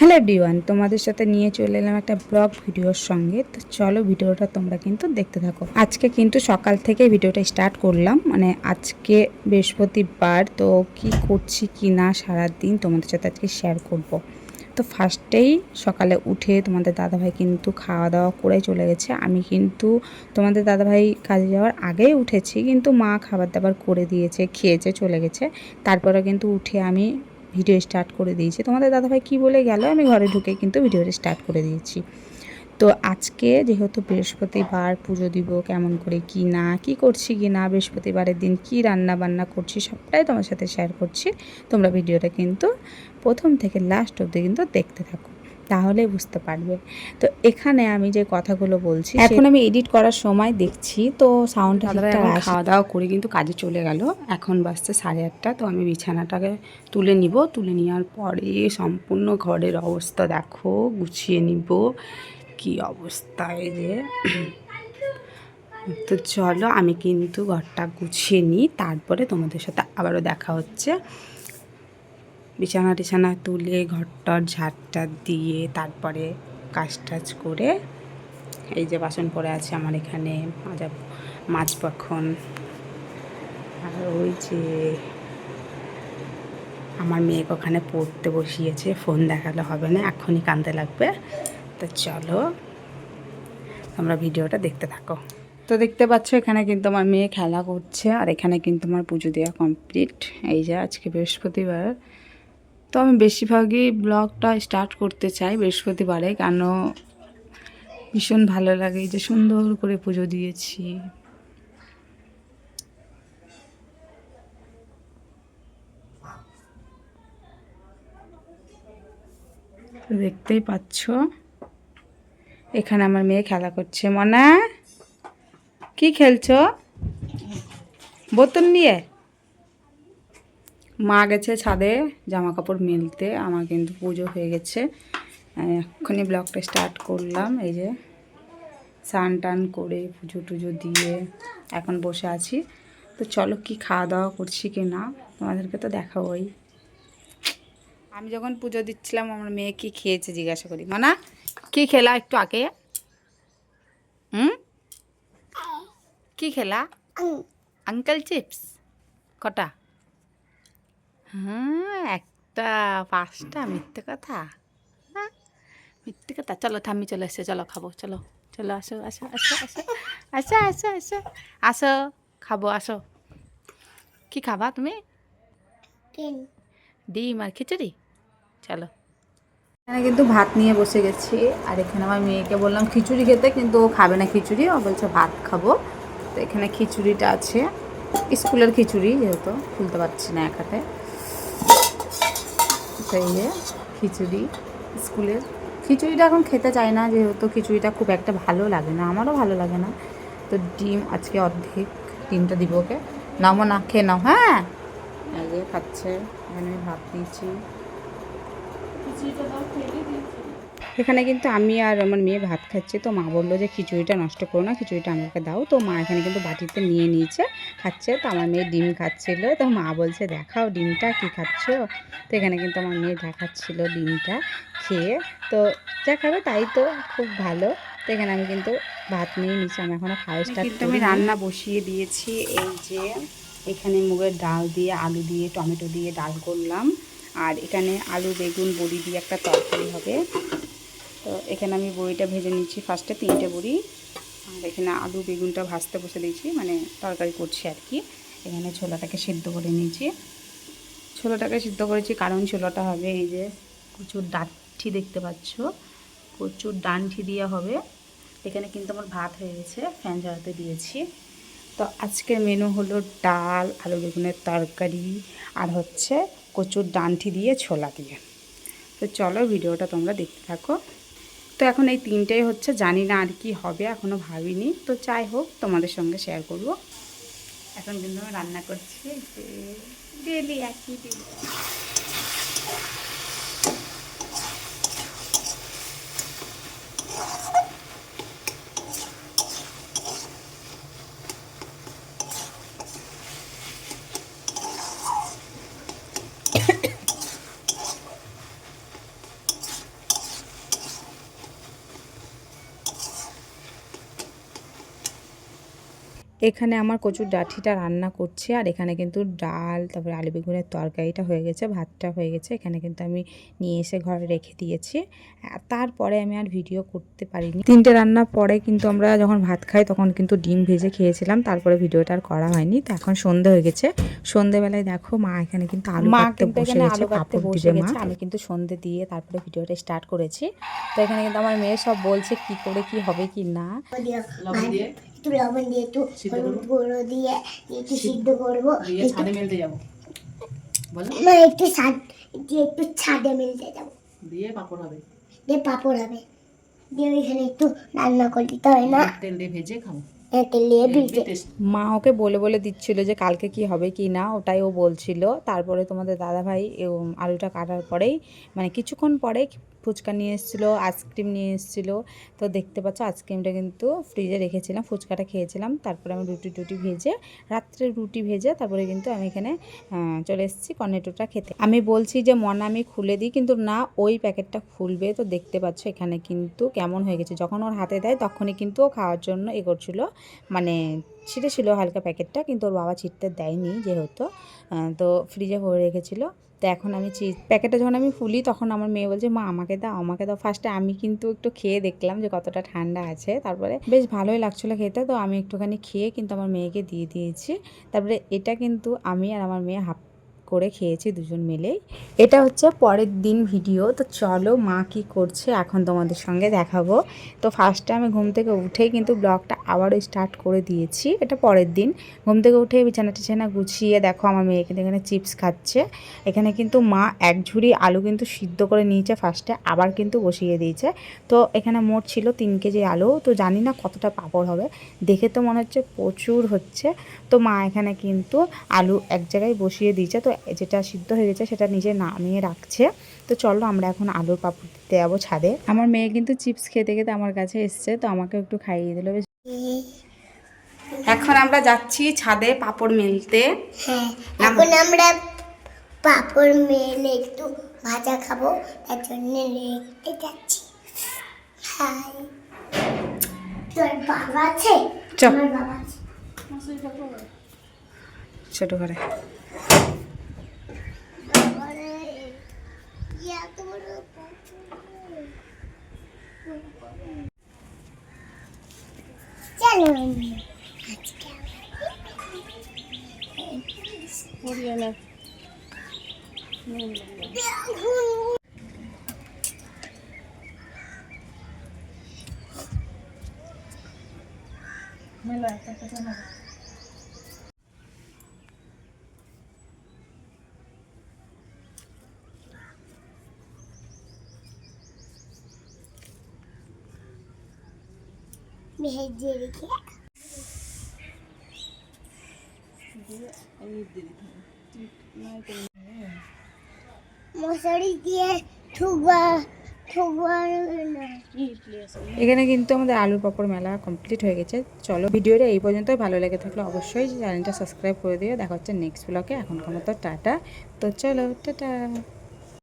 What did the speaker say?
Hello everyone, তোমাদের সাথে নিয়ে চলে এলাম একটা ব্লগ ভিডিওর সঙ্গে। তো চলো ভিডিওটা তোমরা কিন্তু দেখতে থাকো। আজকে কিন্তু সকাল থেকে ভিডিওটা স্টার্ট করলাম, মানে আজকে বৃহস্পতিবার। তো কি করছি কি না সারাদিন তোমাদের সাথে আজকে শেয়ার করব। তো ফার্স্টেই সকালে উঠে তোমাদের দাদাভাই কিন্তু খাওয়া দাওয়া করে চলে গেছে। আমি কিন্তু তোমাদের দাদাভাই কাজে যাওয়ার আগেই উঠেছি, কিন্তু মা খাবার দাবার করে দিয়েছে, খেয়েছে, চলে গেছে। তারপরে কিন্তু উঠে আমি ভিডিও স্টার্ট করে দিয়েছি। তোমাদের দাদাভাই কি বলে গেল, আমি ঘরে ঢুকে কিন্তু ভিডিওটা স্টার্ট করে দিয়েছি। তো আজকে যেহেতু বৃহস্পতিবার, পুজো দিব কেমন করে কি না, কি করছি কি না, বৃহস্পতিবারের দিন কি রান্না বান্না করছি সবটাই তোমার সাথে শেয়ার করছি। তোমরা ভিডিওটা কিন্তু প্রথম থেকে লাস্ট অবধি কিন্তু দেখতে থাকো, তাহলেই বুঝতে পারবে। তো এখানে আমি যে কথাগুলো বলছি এখন আমি এডিট করার সময় দেখছি, তো সাউন্ডটা ঠিকঠাক আসে। খাওয়া দাওয়া করে কিন্তু কাজে চলে গেল। এখন বাজছে 8:30। তো আমি বিছানাটাকে তুলে নিব, তুলে নেওয়ার পরে সম্পূর্ণ ঘরের অবস্থা দেখো, গুছিয়ে নিব। কি অবস্থা এই যে। তো চলো আমি কিন্তু ঘরটা গুছিয়ে নিই, তারপরে তোমাদের সাথে আবারও দেখা হচ্ছে। বিছানা টিছানা তুলে ঘরটার ঝাড়টা দিয়ে তারপরে কাজ টাজ করে এই যে বাসন পড়ে আছে আমার এখানে, মাজবো এখন। আর ওই যে আমার মেয়েকে ওখানে পড়তে বসিয়েছে, ফোন দেখালে হবে না, এখনই কাঁদতে লাগবে। তো চলো তোমরা ভিডিওটা দেখতে থাকো। তো দেখতে পাচ্ছ এখানে কিন্তু আমার মেয়ে খেলা করছে, আর এখানে কিন্তু আমার পুজো দেওয়া কমপ্লিট। এই যে আজকে বৃহস্পতিবার, তো আমি বেশিরভাগই ব্লগটা স্টার্ট করতে চাই বৃহস্পতিবারে, কেন ভীষণ ভালো লাগে যে সুন্দর করে পুজো দিয়েছি। দেখতেই পাচ্ছ এখানে আমার মেয়ে খেলা করছে। মনা, কি খেলছো? বোতল নিয়ে। মা গেছে ছাদে জামা কাপড় মেলতে, আমার কিন্তু পুজো হয়ে গেছে। এক্ষুনি ব্লগটা স্টার্ট করলাম। এই যে স্নান টান করে পুজো টুজো দিয়ে এখন বসে আছি। তো চলো কি খাওয়া দাওয়া করছি কি না তোমাদেরকে তো দেখাবোই। আমি যখন পুজো দিচ্ছিলাম আমার মেয়ে কি খেয়েছে জিজ্ঞাসা করি, মানা কি খেলা একটু আগে? কি খেলা? Uncle chips. কটা? হ্যাঁ, একটা, 5টা। মিথ্যে কথা, হ্যাঁ মিথ্যে কথা। চলো ঠাম্মি চলে এসছে, চলো খাবো, চলো চলো আসো আসো আসো আসো আসো আসো আসো আসো খাবো, আসো। কি খাবা তুমি? ডিম আর খিচুড়ি। চলো। এখানে কিন্তু ভাত নিয়ে বসে গেছি, আর এখানে আমার মেয়েকে বললাম খিচুড়ি খেতে, কিন্তু ও খাবে না খিচুড়ি, ও বলছে ভাত খাবো। তো এখানে খিচুড়িটা আছে, স্কুলের খিচুড়ি, যেহেতু খুলতে পারছি না এক হাতে। সেই যে খিচুড়ি, স্কুলের খিচুড়িটা এখন খেতে চাই না, যেহেতু খিচুড়িটা খুব একটা ভালো লাগে না, আমারও ভালো লাগে না। তো ডিম আজকে অর্ধেক ডিমটা দিব ওকে। নাও না, খেয়ে নাও। হ্যাঁ, এই যে খাচ্ছে। এখানে আমি ভাত নিয়েছি। এখানে কিন্তু আমি আর আমার মেয়ে ভাত খাচ্ছি। তো মা বললো যে খিচুড়িটা নষ্ট করো না, খিচুড়িটা আমাকে দাও। তো মা এখানে কিন্তু বাটিতে নিয়ে নিয়েছে, খাচ্ছে। তো আমার মেয়ে ডিম খাচ্ছিলো, তো মা বলছে দেখাও ডিমটা কি খাচ্ছ। তো এখানে কিন্তু আমার মেয়ে দেখাচ্ছিল ডিমটা খেয়ে। তো যা খাবে তাই তো, খুব ভালো। তো এখানে আমি কিন্তু ভাত নিয়ে নিচ্ছি, আমি এখনও খাওয়া স্টার্ট করি। আমি রান্না বসিয়ে দিয়েছি। এই যে এখানে মুগের ডাল দিয়ে, আলু দিয়ে, টমেটো দিয়ে ডাল করলাম। আর এখানে আলু বেগুন বড়ি দিয়ে একটা তরকারি হবে। তো এখানে আমি বড়িটা ভেজে নিচ্ছি ফার্স্টে, 3টে বড়ি। আর এখানে আলু বেগুনটা ভাজতে বসে দিয়েছি, মানে তরকারি করছি আর কি। এখানে ছোলাটাকে সিদ্ধ করে নিয়েছি। ছোলাটাকে সিদ্ধ করেছি কারণ ছোলাটা হবে এই যে কচুর ডাঁঠি দেখতে পাচ্ছ, কচুর ডাঁঠি দিয়ে হবে। এখানে কিন্তু আমার ভাত হয়ে গেছে, ফ্যান ঝরাতে দিয়েছি। তো আজকের মেনু হলো ডাল, আলু বেগুনের তরকারি, আর হচ্ছে কচুর ডাঁঠি দিয়ে ছোলা দিয়ে। তো চলো ভিডিওটা তোমরা দেখতে থাকো। তো এখন এই 3টাই হচ্ছে, জানি না আর কি হবে, এখনও ভাবিনি। তো যাই হোক তোমাদের সঙ্গে শেয়ার করব। এখন কিন্তু আমি রান্না করছি, ডেলি একই দিন। এখানে আমার কচুর ডাঁটিটা রান্না করছে, আর এখানে কিন্তু ডাল, তারপরে আলু বেগুনের তরকারিটা হয়ে গেছে, ভাতটা হয়ে গেছে। এখানে কিন্তু আমি নিয়ে এসে ঘরে রেখে দিয়েছি। তারপরে আমি আর ভিডিও করতে পারিনি। 3টে রান্না পরে কিন্তু আমরা যখন ভাত খাই তখন কিন্তু ডিম ভেজে খেয়েছিলাম, তারপরে ভিডিওটা আর করা হয়নি। তো এখন সন্ধে হয়ে গেছে। সন্ধেবেলায় দেখো মা এখানে কিন্তু আলু কাটতে বসে গেছে, পাঁপড় দিবে মা। আমি কিন্তু সন্ধে দিয়ে তারপরে ভিডিওটা স্টার্ট করেছি। তো এখানে কিন্তু আমার মেয়ে সব বলছে কি করে কি হবে কি না। একটু লবণ দিয়ে একটু হলুদ গুঁড়ো দিয়ে একটু সিদ্ধ করবো, ছাদে মেলতে যাবো, না একটু ছাদে মেলতে যাবো, দিয়ে পাঁপড় হবে, দিয়ে এখানে একটু রান্না করে দিতে হয় না, তেল দিয়ে ভেজে খাবো। মা ওকে বলে বলে দিচ্ছিল যে কালকে কি হবে কি না, ওটাই ও বলছিল। তারপরে তোমাদের দাদাভাই আলুটা কাটার পরেই মানে কিছুক্ষণ পরে ফুচকা নিয়ে এসেছিলো, আইসক্রিম নিয়ে এসেছিলো। তো দেখতে পাচ্ছ আইসক্রিমটা কিন্তু ফ্রিজে রেখেছিলাম, ফুচকাটা খেয়েছিলাম। তারপরে আমি রুটি ভেজে রাত্রে রুটি ভেজে তারপরে কিন্তু আমি এখানে চলে এসেছি কর্নেটোটা খেতে। আমি বলছি যে মনা আমি খুলে দিই, কিন্তু না, ওই প্যাকেটটা খুলবে। তো দেখতে পাচ্ছ এখানে কিন্তু কেমন হয়ে গেছে। যখন ওর হাতে দেয় তখনই কিন্তু ও খাওয়ার জন্য করছিল, মানে ছিঁড়েছিল হালকা প্যাকেটটা, কিন্তু ওর বাবা ছিঁড়তে দেয়নি যেহেতু, তো ফ্রিজে ভরে রেখেছিলো। তো এখন আমি প্যাকেটটা যখন আমি খুলি তখন আমার মেয়ে বলছে মা আমাকে দাও আমাকে দাও। ফার্স্টে আমি কিন্তু একটু খেয়ে দেখলাম যে কতটা ঠান্ডা আছে, তারপরে বেশ ভালোই লাগছিলো খেতে। তো আমি একটুখানি খেয়ে কিন্তু আমার মেয়েকে দিয়ে দিয়েছি। তারপরে এটা কিন্তু আমি আর আমার মেয়ে হাফ করে খেয়েছি দুজন মিলেই। এটা হচ্ছে পরের দিন ভিডিও। তো চলো মা কি করছে এখন তোমাদের সঙ্গে দেখাবো। তো ফার্স্টে আমি ঘুম থেকে উঠেই কিন্তু ব্লগটা আবারও স্টার্ট করে দিয়েছি। এটা পরের দিন ঘুম থেকে উঠে বিছানা টিছানা গুছিয়ে দেখো আমার মেয়ে কিন্তু এখানে চিপস খাচ্ছে। এখানে কিন্তু মা এক ঝুড়ি আলু কিন্তু সিদ্ধ করে নিয়েছে ফার্স্টে, আবার কিন্তু বসিয়ে দিয়েছে। তো এখানে মোট ছিল 3 কেজি আলু। তো জানি না কতটা পাঁপড় হবে, দেখে তো মনে হচ্ছে প্রচুর হচ্ছে। তো মা এখানে কিন্তু আলু এক জায়গায় বসিয়ে দিয়েছে, তো যেটা সিদ্ধ হয়ে গেছে সেটা নিজে নামিয়ে রাখছে। তো চলো আমরা এখন আলুর পাঁপড় দিতে যাবো ছাদে। আমার মেয়ে কিন্তু চিপস খেতে খেতে আমার কাছে এসছে, তো আমাকে একটু খাইয়ে দিল। এখন আমরা যাচ্ছি ছাদে পাঁপড় মেলতে। হ্যাঁ, এখন আমরা পাঁপড় মেলে একটু ভাজা খাবো, তার জন্য রেখে যাচ্ছি। হাই, তোর বাবা আছে? আমার বাবা আছে ছোট করে। চলো ভেজে রেখে মশারি দিয়ে এখানে কিন্তু আমাদের আলুর পাঁপড় মেলা কমপ্লিট হয়ে গেছে। চলো ভিডিওটা এই পর্যন্তই, ভালো লেগে থাকলে অবশ্যই চ্যানেলটা সাবস্ক্রাইব করে দিও। দেখা হচ্ছে নেক্সট ব্লগে। এখনকার মতো টাটা। তো চলো টাটা।